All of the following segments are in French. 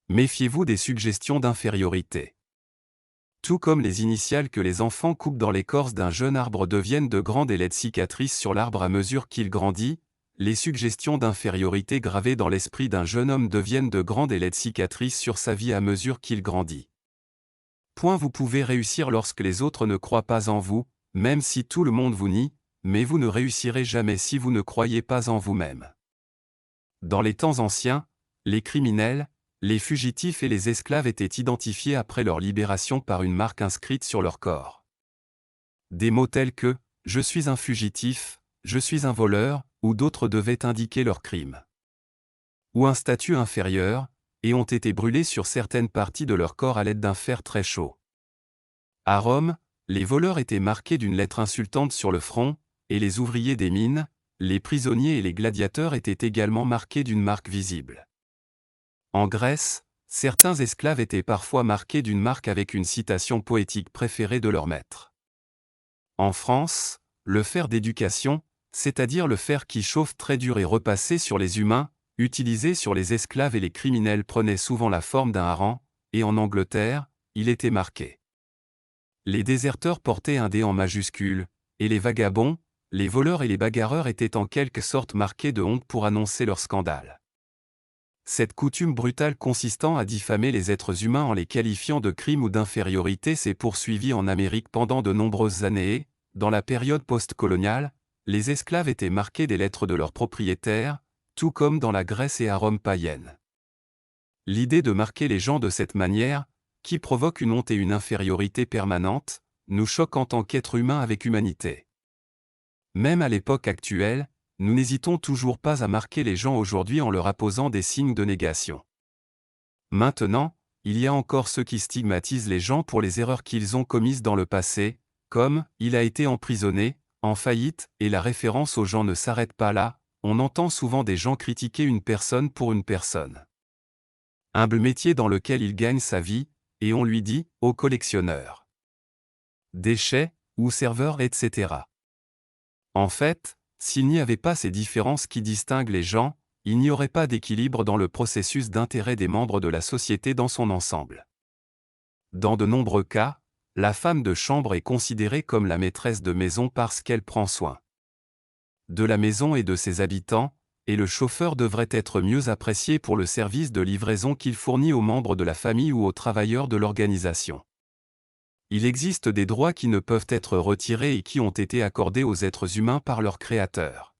Méfiez-vous des suggestions d'infériorité. Tout comme les initiales que les enfants coupent dans l'écorce d'un jeune arbre deviennent de grandes et laides cicatrices sur l'arbre à mesure qu'il grandit, les suggestions d'infériorité gravées dans l'esprit d'un jeune homme deviennent de grandes et laides cicatrices sur sa vie à mesure qu'il grandit. Vous pouvez réussir lorsque les autres ne croient pas en vous, même si tout le monde vous nie, mais vous ne réussirez jamais si vous ne croyez pas en vous-même. Dans les temps anciens, les criminels, les fugitifs et les esclaves étaient identifiés après leur libération par une marque inscrite sur leur corps. Des mots tels que « je suis un fugitif »,« je suis un voleur » ou d'autres devaient indiquer leur crime. Ou un statut inférieur, et ont été brûlés sur certaines parties de leur corps à l'aide d'un fer très chaud. À Rome, les voleurs étaient marqués d'une lettre insultante sur le front, et les ouvriers des mines, les prisonniers et les gladiateurs étaient également marqués d'une marque visible. En Grèce, certains esclaves étaient parfois marqués d'une marque avec une citation poétique préférée de leur maître. En France, le fer d'éducation, c'est-à-dire le fer qui chauffe très dur et repassé sur les humains, utilisé sur les esclaves et les criminels prenait souvent la forme d'un hareng, et en Angleterre, il était marqué. Les déserteurs portaient un D en majuscule, et les vagabonds, les voleurs et les bagarreurs étaient en quelque sorte marqués de honte pour annoncer leur scandale. Cette coutume brutale consistant à diffamer les êtres humains en les qualifiant de crimes ou d'infériorité s'est poursuivie en Amérique pendant de nombreuses années et, dans la période post-coloniale, les esclaves étaient marqués des lettres de leurs propriétaires, tout comme dans la Grèce et à Rome païenne. L'idée de marquer les gens de cette manière, qui provoque une honte et une infériorité permanente, nous choque en tant qu'êtres humains avec humanité. Même à l'époque actuelle, nous n'hésitons toujours pas à marquer les gens aujourd'hui en leur apposant des signes de négation. Maintenant, il y a encore ceux qui stigmatisent les gens pour les erreurs qu'ils ont commises dans le passé, comme « il a été emprisonné », en faillite, et la référence aux gens ne s'arrête pas là, on entend souvent des gens critiquer une personne pour une personne. Humble métier dans lequel il gagne sa vie, et on lui dit « au collectionneur », déchets, ou serveur, etc. En fait, s'il n'y avait pas ces différences qui distinguent les gens, il n'y aurait pas d'équilibre dans le processus d'intérêt des membres de la société dans son ensemble. Dans de nombreux cas, la femme de chambre est considérée comme la maîtresse de maison parce qu'elle prend soin de la maison et de ses habitants, et le chauffeur devrait être mieux apprécié pour le service de livraison qu'il fournit aux membres de la famille ou aux travailleurs de l'organisation. Il existe des droits qui ne peuvent être retirés et qui ont été accordés aux êtres humains par leur créateur.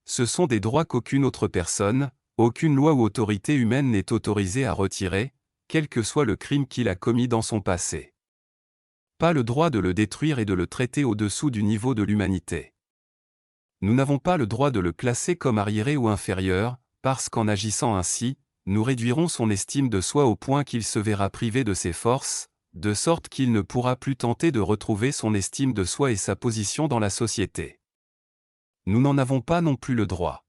Ce sont des droits qu'aucune autre personne, aucune loi ou autorité humaine n'est autorisée à retirer, quel que soit le crime qu'il a commis dans son passé. Pas le droit de le détruire et de le traiter au-dessous du niveau de l'humanité. Nous n'avons pas le droit de le classer comme arriéré ou inférieur, parce qu'en agissant ainsi, nous réduirons son estime de soi au point qu'il se verra privé de ses forces, de sorte qu'il ne pourra plus tenter de retrouver son estime de soi et sa position dans la société. Nous n'en avons pas non plus le droit.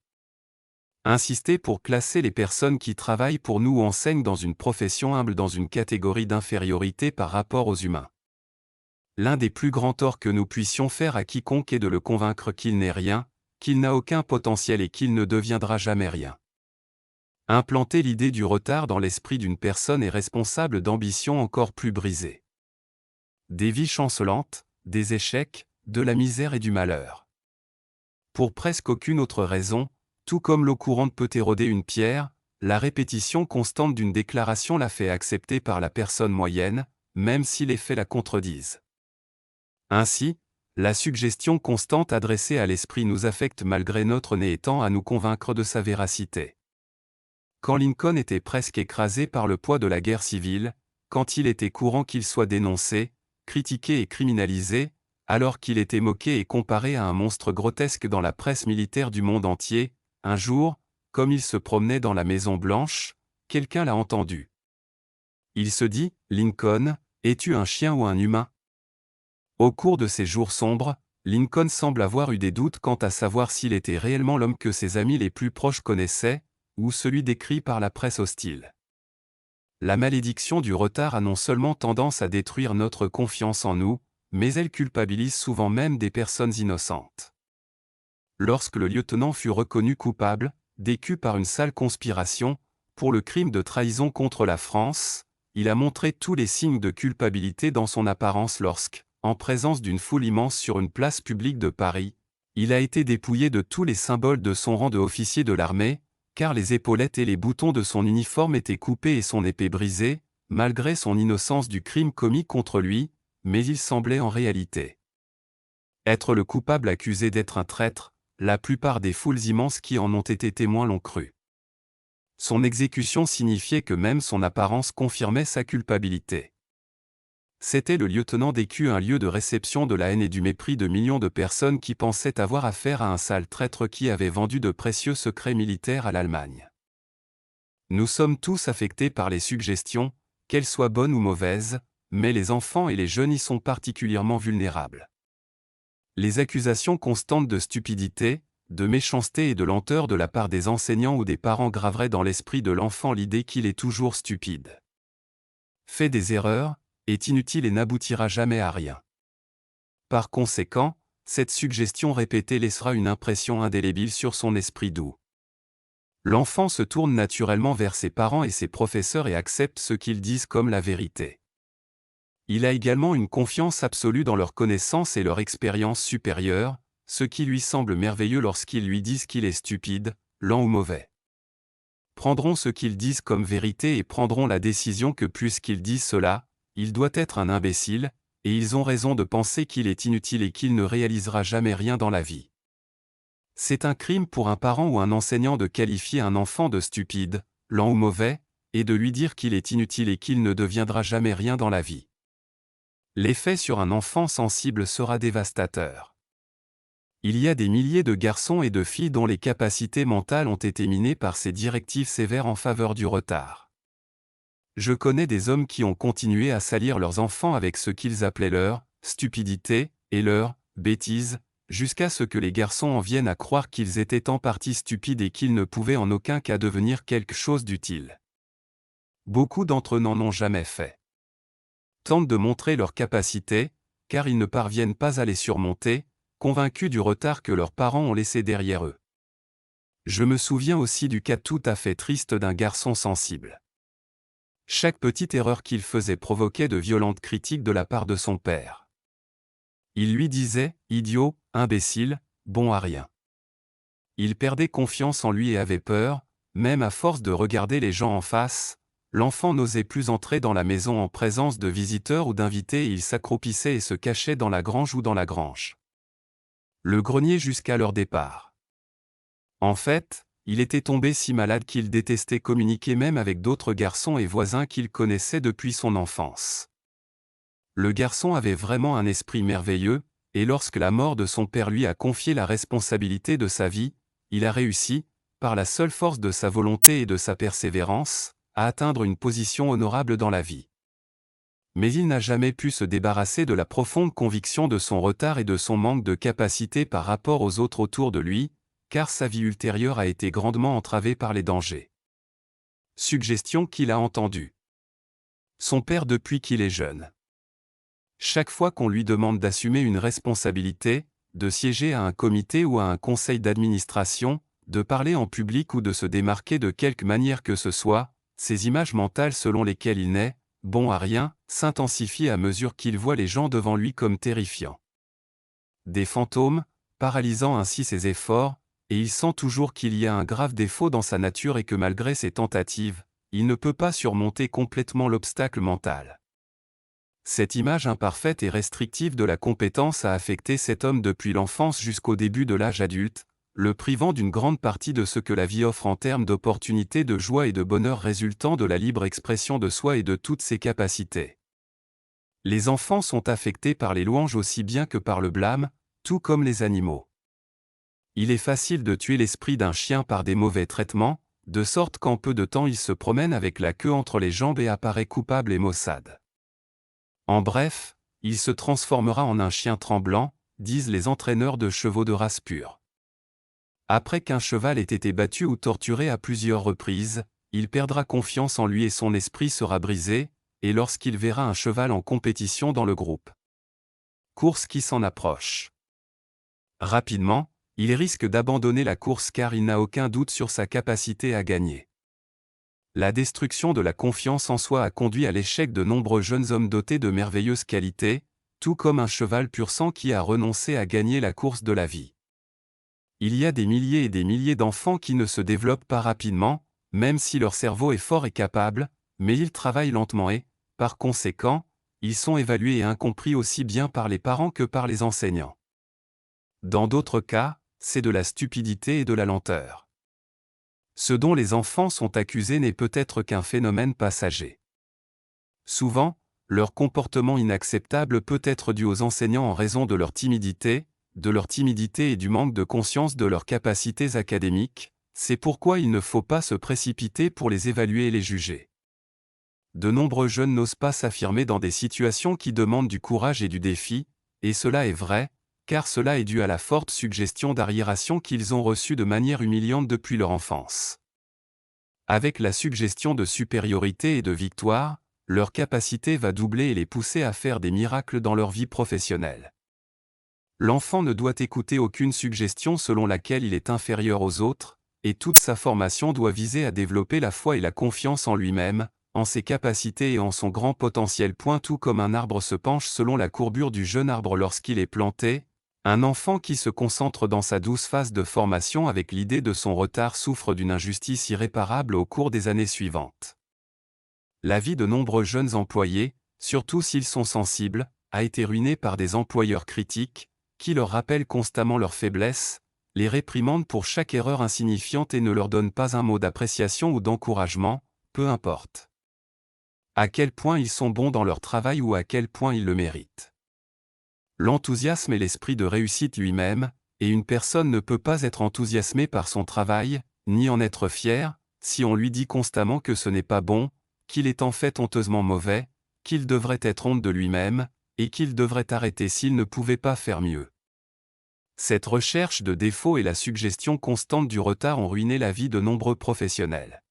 Insister pour classer les personnes qui travaillent pour nous ou enseignent dans une profession humble dans une catégorie d'infériorité par rapport aux humains. L'un des plus grands torts que nous puissions faire à quiconque est de le convaincre qu'il n'est rien, qu'il n'a aucun potentiel et qu'il ne deviendra jamais rien. Implanter l'idée du retard dans l'esprit d'une personne est responsable d'ambitions encore plus brisées. Des vies chancelantes, des échecs, de la misère et du malheur. Pour presque aucune autre raison, tout comme l'eau courante peut éroder une pierre, la répétition constante d'une déclaration la fait accepter par la personne moyenne, même si les faits la contredisent. Ainsi, la suggestion constante adressée à l'esprit nous affecte malgré notre nez étant à nous convaincre de sa véracité. Quand Lincoln était presque écrasé par le poids de la guerre civile, quand il était courant qu'il soit dénoncé, critiqué et criminalisé, alors qu'il était moqué et comparé à un monstre grotesque dans la presse militaire du monde entier, un jour, comme il se promenait dans la Maison Blanche, quelqu'un l'a entendu. Il se dit, « Lincoln, es-tu un chien ou un humain ?» Au cours de ces jours sombres, Lincoln semble avoir eu des doutes quant à savoir s'il était réellement l'homme que ses amis les plus proches connaissaient, ou celui décrit par la presse hostile. La malédiction du retard a non seulement tendance à détruire notre confiance en nous, mais elle culpabilise souvent même des personnes innocentes. Lorsque le lieutenant fut reconnu coupable, décu par une sale conspiration, Pour le crime de trahison contre la France, il a montré tous les signes de culpabilité dans son apparence lorsque, en présence d'une foule immense sur une place publique de Paris, il a été dépouillé de tous les symboles de son rang de officier de l'armée, car les épaulettes et les boutons de son uniforme étaient coupés et son épée brisée, malgré son innocence du crime commis contre lui, mais il semblait en réalité être le coupable accusé d'être un traître. La plupart des foules immenses qui en ont été témoins l'ont cru. Son exécution signifiait que même son apparence confirmait sa culpabilité. C'était le lieutenant d'Écu, un lieu de réception de la haine et du mépris de millions de personnes qui pensaient avoir affaire à un sale traître qui avait vendu de précieux secrets militaires à l'Allemagne. Nous sommes tous affectés par les suggestions, qu'elles soient bonnes ou mauvaises, mais les enfants et les jeunes y sont particulièrement vulnérables. Les accusations constantes de stupidité, de méchanceté et de lenteur de la part des enseignants ou des parents graveraient dans l'esprit de l'enfant l'idée qu'il est toujours stupide. Fait des erreurs, est inutile et n'aboutira jamais à rien. Par conséquent, cette suggestion répétée laissera une impression indélébile sur son esprit doux. L'enfant se tourne naturellement vers ses parents et ses professeurs et accepte ce qu'ils disent comme la vérité. Il a également une confiance absolue dans leur connaissance et leur expérience supérieure, ce qui lui semble merveilleux lorsqu'ils lui disent qu'il est stupide, lent ou mauvais. Prendront ce qu'ils disent comme vérité et prendront la décision que puisqu'ils disent cela, il doit être un imbécile, et ils ont raison de penser qu'il est inutile et qu'il ne réalisera jamais rien dans la vie. C'est un crime pour un parent ou un enseignant de qualifier un enfant de stupide, lent ou mauvais, et de lui dire qu'il est inutile et qu'il ne deviendra jamais rien dans la vie. L'effet sur un enfant sensible sera dévastateur. Il y a des milliers de garçons et de filles dont les capacités mentales ont été minées par ces directives sévères en faveur du retard. Je connais des hommes qui ont continué à salir leurs enfants avec ce qu'ils appelaient leur stupidité et leur bêtise, jusqu'à ce que les garçons en viennent à croire qu'ils étaient en partie stupides et qu'ils ne pouvaient en aucun cas devenir quelque chose d'utile. Beaucoup d'entre eux n'en ont jamais fait. Tentent de montrer leurs capacités, car ils ne parviennent pas à les surmonter, convaincus du retard que leurs parents ont laissé derrière eux. Je me souviens aussi du cas tout à fait triste d'un garçon sensible. Chaque petite erreur qu'il faisait provoquait de violentes critiques de la part de son père. Il lui disait « idiot, imbécile, bon à rien ». Il perdait confiance en lui et avait peur, même à force de regarder les gens en face. L'enfant n'osait plus entrer dans la maison en présence de visiteurs ou d'invités et il s'accroupissait et se cachait dans la grange ou dans la grange. Le grenier jusqu'à leur départ. En fait, il était tombé si malade qu'il détestait communiquer même avec d'autres garçons et voisins qu'il connaissait depuis son enfance. Le garçon avait vraiment un esprit merveilleux, et lorsque la mort de son père lui a confié la responsabilité de sa vie, il a réussi, par la seule force de sa volonté et de sa persévérance, à atteindre une position honorable dans la vie. Mais il n'a jamais pu se débarrasser de la profonde conviction de son retard et de son manque de capacité par rapport aux autres autour de lui, car sa vie ultérieure a été grandement entravée par les dangers. Suggestion qu'il a entendue. Son père depuis qu'il est jeune. Chaque fois qu'on lui demande d'assumer une responsabilité, de siéger à un comité ou à un conseil d'administration, de parler en public ou de se démarquer de quelque manière que ce soit, ces images mentales selon lesquelles il n'est bon à rien s'intensifient à mesure qu'il voit les gens devant lui comme terrifiants. Des fantômes, paralysant ainsi ses efforts, et il sent toujours qu'il y a un grave défaut dans sa nature et que malgré ses tentatives, il ne peut pas surmonter complètement l'obstacle mental. Cette image imparfaite et restrictive de la compétence a affecté cet homme depuis l'enfance jusqu'au début de l'âge adulte, le privant d'une grande partie de ce que la vie offre en termes d'opportunités de joie et de bonheur résultant de la libre expression de soi et de toutes ses capacités. Les enfants sont affectés par les louanges aussi bien que par le blâme, tout comme les animaux. Il est facile de tuer l'esprit d'un chien par des mauvais traitements, de sorte qu'en peu de temps il se promène avec la queue entre les jambes et apparaît coupable et maussade. En bref, il se transformera en un chien tremblant, disent les entraîneurs de chevaux de race pure. Après qu'un cheval ait été battu ou torturé à plusieurs reprises, il perdra confiance en lui et son esprit sera brisé, et lorsqu'il verra un cheval en compétition dans le groupe course qui s'en approche. Rapidement, il risque d'abandonner la course car il n'a aucun doute sur sa capacité à gagner. La destruction de la confiance en soi a conduit à l'échec de nombreux jeunes hommes dotés de merveilleuses qualités, tout comme un cheval pur sang qui a renoncé à gagner la course de la vie. Il y a des milliers et des milliers d'enfants qui ne se développent pas rapidement, même si leur cerveau est fort et capable, mais ils travaillent lentement et, par conséquent, ils sont évalués et incompris aussi bien par les parents que par les enseignants. Dans d'autres cas, c'est de la stupidité et de la lenteur. Ce dont les enfants sont accusés n'est peut-être qu'un phénomène passager. Souvent, leur comportement inacceptable peut être dû aux enseignants en raison de leur timidité et du manque de conscience de leurs capacités académiques, c'est pourquoi il ne faut pas se précipiter pour les évaluer et les juger. De nombreux jeunes n'osent pas s'affirmer dans des situations qui demandent du courage et du défi, et cela est vrai, car cela est dû à la forte suggestion d'arriération qu'ils ont reçue de manière humiliante depuis leur enfance. Avec la suggestion de supériorité et de victoire, leur capacité va doubler et les pousser à faire des miracles dans leur vie professionnelle. L'enfant ne doit écouter aucune suggestion selon laquelle il est inférieur aux autres, et toute sa formation doit viser à développer la foi et la confiance en lui-même, en ses capacités et en son grand potentiel. Tout comme un arbre se penche selon la courbure du jeune arbre lorsqu'il est planté, un enfant qui se concentre dans sa douce phase de formation avec l'idée de son retard souffre d'une injustice irréparable au cours des années suivantes. La vie de nombreux jeunes employés, surtout s'ils sont sensibles, a été ruinée par des employeurs critiques, qui leur rappellent constamment leurs faiblesses, les réprimandent pour chaque erreur insignifiante et ne leur donnent pas un mot d'appréciation ou d'encouragement, peu importe à quel point ils sont bons dans leur travail ou à quel point ils le méritent. L'enthousiasme est l'esprit de réussite lui-même, et une personne ne peut pas être enthousiasmée par son travail, ni en être fière, si on lui dit constamment que ce n'est pas bon, qu'il est en fait honteusement mauvais, qu'il devrait être honte de lui-même, et qu'il devrait arrêter s'il ne pouvait pas faire mieux. Cette recherche de défauts et la suggestion constante du retard ont ruiné la vie de nombreux professionnels.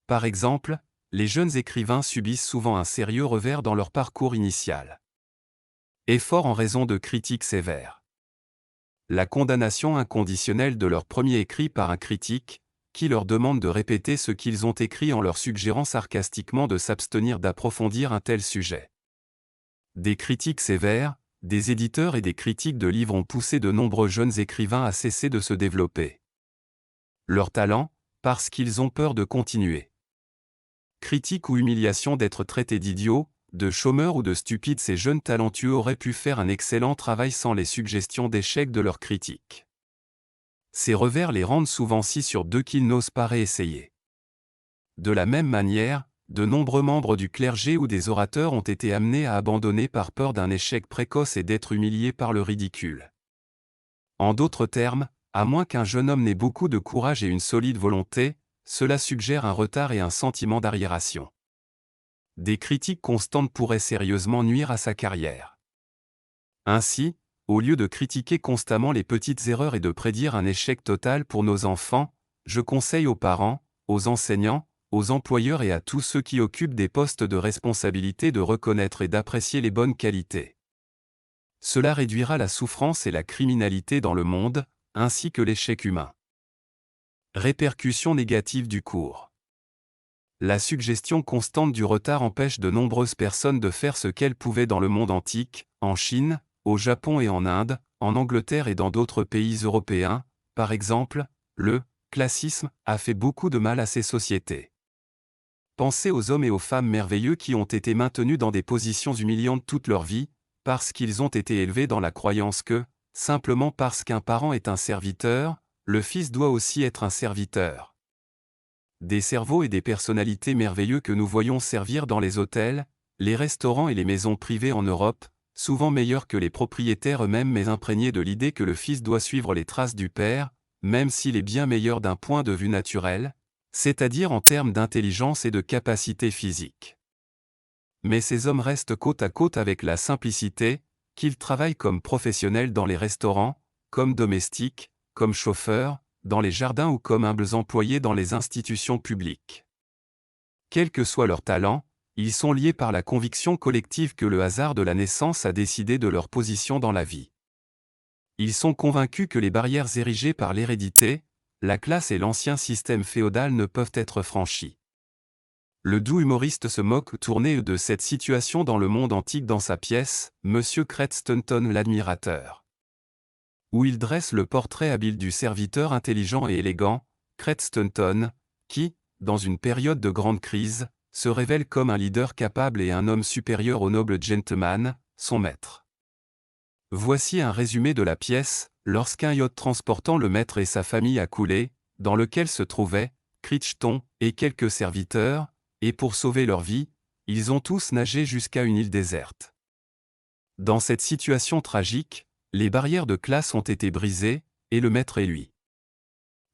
Par exemple, les jeunes écrivains subissent souvent un sérieux revers dans leur parcours initial. Effort en raison de critiques sévères. La condamnation inconditionnelle de leur premier écrit par un critique, qui leur demande de répéter ce qu'ils ont écrit en leur suggérant sarcastiquement de s'abstenir d'approfondir un tel sujet. Des critiques sévères, des éditeurs et des critiques de livres ont poussé de nombreux jeunes écrivains à cesser de se développer. Leur talent, parce qu'ils ont peur de continuer. Critique ou humiliation d'être traités d'idiots, de chômeurs ou de stupides, ces jeunes talentueux auraient pu faire un excellent travail sans les suggestions d'échec de leurs critiques. Ces revers les rendent souvent si sûrs d'eux qu'ils n'osent pas réessayer. De la même manière, de nombreux membres du clergé ou des orateurs ont été amenés à abandonner par peur d'un échec précoce et d'être humiliés par le ridicule. En d'autres termes, à moins qu'un jeune homme n'ait beaucoup de courage et une solide volonté, cela suggère un retard et un sentiment d'arriération. Des critiques constantes pourraient sérieusement nuire à sa carrière. Ainsi, au lieu de critiquer constamment les petites erreurs et de prédire un échec total pour nos enfants, je conseille aux parents, aux enseignants, aux employeurs et à tous ceux qui occupent des postes de responsabilité de reconnaître et d'apprécier les bonnes qualités. Cela réduira la souffrance et la criminalité dans le monde, ainsi que l'échec humain. Répercussions négatives du cours. La suggestion constante du retard empêche de nombreuses personnes de faire ce qu'elles pouvaient dans le monde antique, en Chine, au Japon et en Inde, en Angleterre et dans d'autres pays européens. Par exemple, le classisme a fait beaucoup de mal à ces sociétés. Pensez aux hommes et aux femmes merveilleux qui ont été maintenus dans des positions humiliantes toute leur vie, parce qu'ils ont été élevés dans la croyance que, simplement parce qu'un parent est un serviteur, le fils doit aussi être un serviteur. Des cerveaux et des personnalités merveilleux que nous voyons servir dans les hôtels, les restaurants et les maisons privées en Europe, souvent meilleurs que les propriétaires eux-mêmes mais imprégnés de l'idée que le fils doit suivre les traces du père, même s'il est bien meilleur d'un point de vue naturel, c'est-à-dire en termes d'intelligence et de capacité physique. Mais ces hommes restent côte à côte avec la simplicité, qu'ils travaillent comme professionnels dans les restaurants, comme domestiques, comme chauffeurs, dans les jardins ou comme humbles employés dans les institutions publiques. Quel que soit leur talent, ils sont liés par la conviction collective que le hasard de la naissance a décidé de leur position dans la vie. Ils sont convaincus que les barrières érigées par l'hérédité, la classe et l'ancien système féodal ne peuvent être franchies. Le doux humoriste se moque tourné de cette situation dans le monde antique dans sa pièce « Monsieur Cretstanton l'admirateur », où il dresse le portrait habile du serviteur intelligent et élégant, Cretstanton, qui, dans une période de grande crise, se révèle comme un leader capable et un homme supérieur au noble gentleman, son maître. Voici un résumé de la pièce. Lorsqu'un yacht transportant le maître et sa famille a coulé, dans lequel se trouvaient Crichton et quelques serviteurs, et pour sauver leur vie, ils ont tous nagé jusqu'à une île déserte. Dans cette situation tragique, les barrières de classe ont été brisées, et le maître est lui.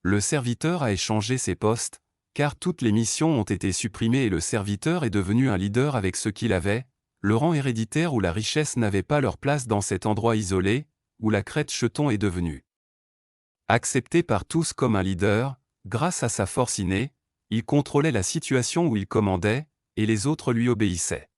Le serviteur a échangé ses postes, car toutes les missions ont été supprimées et le serviteur est devenu un leader avec ce qu'il avait, le rang héréditaire ou la richesse n'avaient pas leur place dans cet endroit isolé, où la Cretcheton est devenue. Accepté par tous comme un leader, grâce à sa force innée, il contrôlait la situation où il commandait, et les autres lui obéissaient.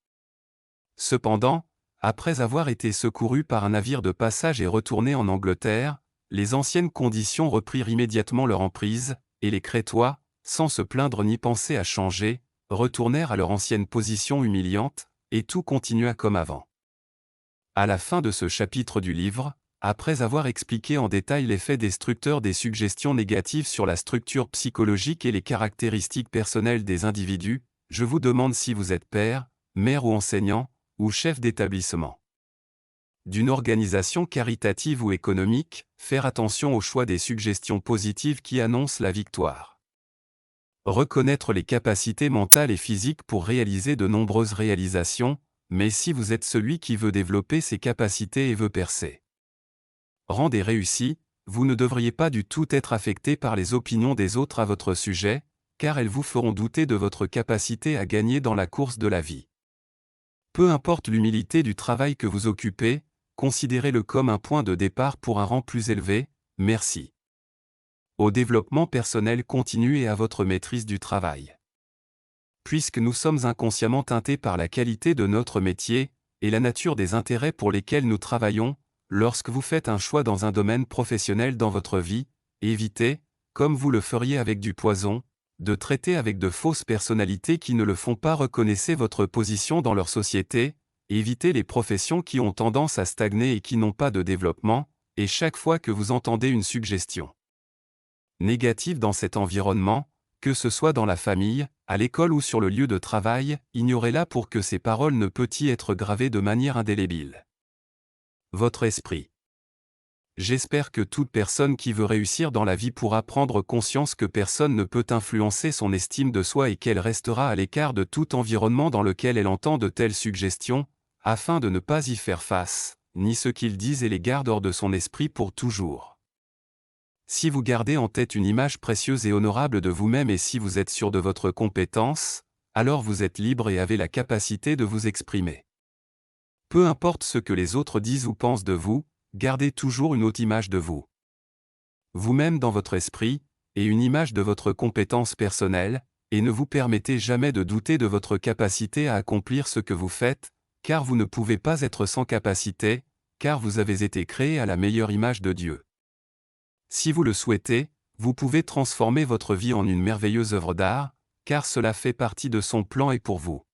Cependant, après avoir été secouru par un navire de passage et retourné en Angleterre, les anciennes conditions reprirent immédiatement leur emprise, et les Crétois, sans se plaindre ni penser à changer, retournèrent à leur ancienne position humiliante, et tout continua comme avant. À la fin de ce chapitre du livre, après avoir expliqué en détail l'effet destructeur des suggestions négatives sur la structure psychologique et les caractéristiques personnelles des individus, je vous demande si vous êtes père, mère ou enseignant, ou chef d'établissement d'une organisation caritative ou économique, faire attention au choix des suggestions positives qui annoncent la victoire. Reconnaître les capacités mentales et physiques pour réaliser de nombreuses réalisations, mais si vous êtes celui qui veut développer ses capacités et veut percer. Rendez réussi, vous ne devriez pas du tout être affecté par les opinions des autres à votre sujet, car elles vous feront douter de votre capacité à gagner dans la course de la vie. Peu importe l'humilité du travail que vous occupez, considérez-le comme un point de départ pour un rang plus élevé, merci. Au développement personnel continu et à votre maîtrise du travail. Puisque nous sommes inconsciemment teintés par la qualité de notre métier, et la nature des intérêts pour lesquels nous travaillons, lorsque vous faites un choix dans un domaine professionnel dans votre vie, évitez, comme vous le feriez avec du poison, de traiter avec de fausses personnalités qui ne le font pas. Reconnaissez votre position dans leur société, évitez les professions qui ont tendance à stagner et qui n'ont pas de développement, et chaque fois que vous entendez une suggestion négative dans cet environnement, que ce soit dans la famille, à l'école ou sur le lieu de travail, ignorez-la pour que ces paroles ne puissent y être gravées de manière indélébile. Votre esprit. J'espère que toute personne qui veut réussir dans la vie pourra prendre conscience que personne ne peut influencer son estime de soi et qu'elle restera à l'écart de tout environnement dans lequel elle entend de telles suggestions, afin de ne pas y faire face, ni ce qu'ils disent et les garde hors de son esprit pour toujours. Si vous gardez en tête une image précieuse et honorable de vous-même et si vous êtes sûr de votre compétence, alors vous êtes libre et avez la capacité de vous exprimer. Peu importe ce que les autres disent ou pensent de vous, gardez toujours une haute image de vous. Vous-même dans votre esprit, et une image de votre compétence personnelle, et ne vous permettez jamais de douter de votre capacité à accomplir ce que vous faites, car vous ne pouvez pas être sans capacité, car vous avez été créé à la meilleure image de Dieu. Si vous le souhaitez, vous pouvez transformer votre vie en une merveilleuse œuvre d'art, car cela fait partie de son plan et pour vous.